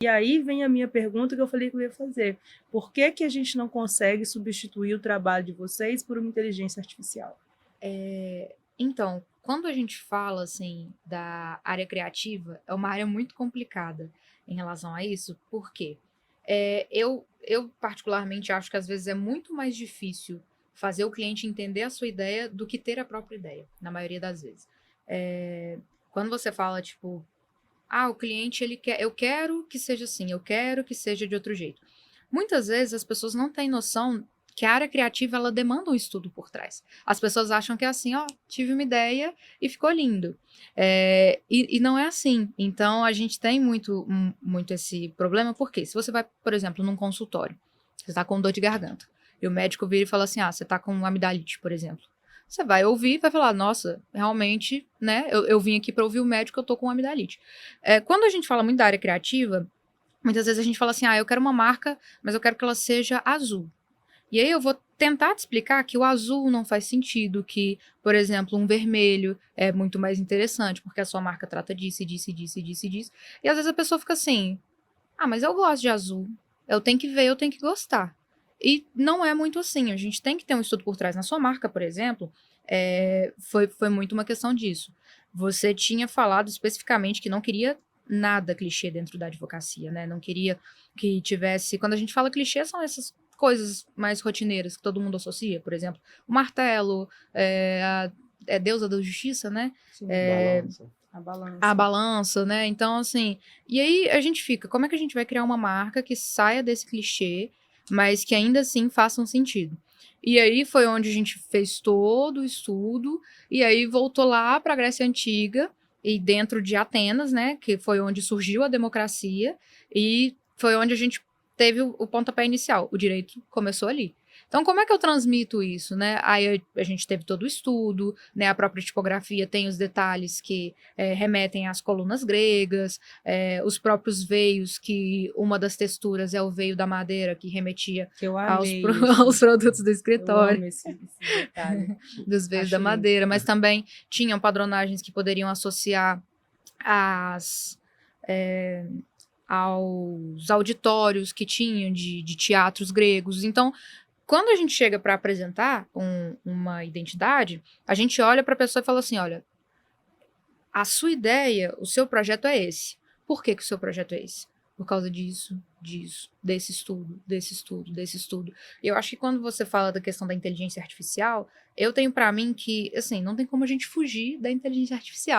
E aí vem a minha pergunta que eu falei que eu ia fazer. Por que que a gente não consegue substituir o trabalho de vocês por uma inteligência artificial? Então, quando a gente fala assim da área criativa, é uma área muito complicada em relação a isso, porque eu particularmente acho que às vezes é muito mais difícil fazer o cliente entender a sua ideia do que ter a própria ideia, na maioria das vezes. É, Quando você fala, tipo, o cliente ele quer, eu quero que seja assim, eu quero que seja de outro jeito. Muitas vezes as pessoas não têm noção que a área criativa ela demanda um estudo por trás. As pessoas acham que é assim, ó, tive uma ideia e ficou lindo. E não é assim. Então a gente tem muito esse problema, porque se você vai, por exemplo, num consultório, você está com dor de garganta, e o médico vira e fala assim: você está com amidalite, por exemplo. Você vai ouvir e vai falar, nossa, realmente, né? Eu vim aqui para ouvir o médico, eu tô com amidalite. Quando a gente fala muito da área criativa, muitas vezes a gente fala assim, eu quero uma marca, mas eu quero que ela seja azul. E aí eu vou tentar te explicar que o azul não faz sentido, que, por exemplo, um vermelho é muito mais interessante, porque a sua marca trata disso, e disso, e disso, e disso, e disso. E às vezes a pessoa fica assim, mas eu gosto de azul. Eu tenho que ver, eu tenho que gostar. E não é muito assim. A gente tem que ter um estudo por trás. Na sua marca, por exemplo, foi muito uma questão disso. Você tinha falado especificamente que não queria nada clichê dentro da advocacia, né? Não queria que tivesse. Quando a gente fala clichê, são essas coisas mais rotineiras que todo mundo associa. Por exemplo, o martelo, a deusa da justiça, né? Sim, É, Balança. a a balança. balança, né? Então, assim, e aí a gente fica, como é que a gente vai criar uma marca que saia desse clichê, mas que ainda assim faça um sentido? E aí foi onde a gente fez todo o estudo, e aí voltou lá para a Grécia Antiga, e dentro de Atenas, né, que foi onde surgiu a democracia, e foi onde a gente teve o pontapé inicial. O direito começou ali. Então, como é que eu transmito isso, né? Aí a gente teve todo o estudo, né? A própria tipografia tem os detalhes que remetem às colunas gregas, os próprios veios, que uma das texturas é o veio da madeira, que remetia Que eu aos, amei isso. aos produtos do Eu escritório, amo esse detalhe. dos veios da Acho lindo. madeira, mas também tinham padronagens que poderiam associar as, é, aos auditórios que tinham de teatros gregos. Então, quando a gente chega para apresentar uma identidade, a gente olha para a pessoa e fala assim: olha, a sua ideia, o seu projeto é esse. Por que, que o seu projeto é esse? Por causa disso, disso, desse estudo, desse estudo, desse estudo. E eu acho que quando você fala da questão da inteligência artificial, eu tenho para mim que, assim, não tem como a gente fugir da inteligência artificial.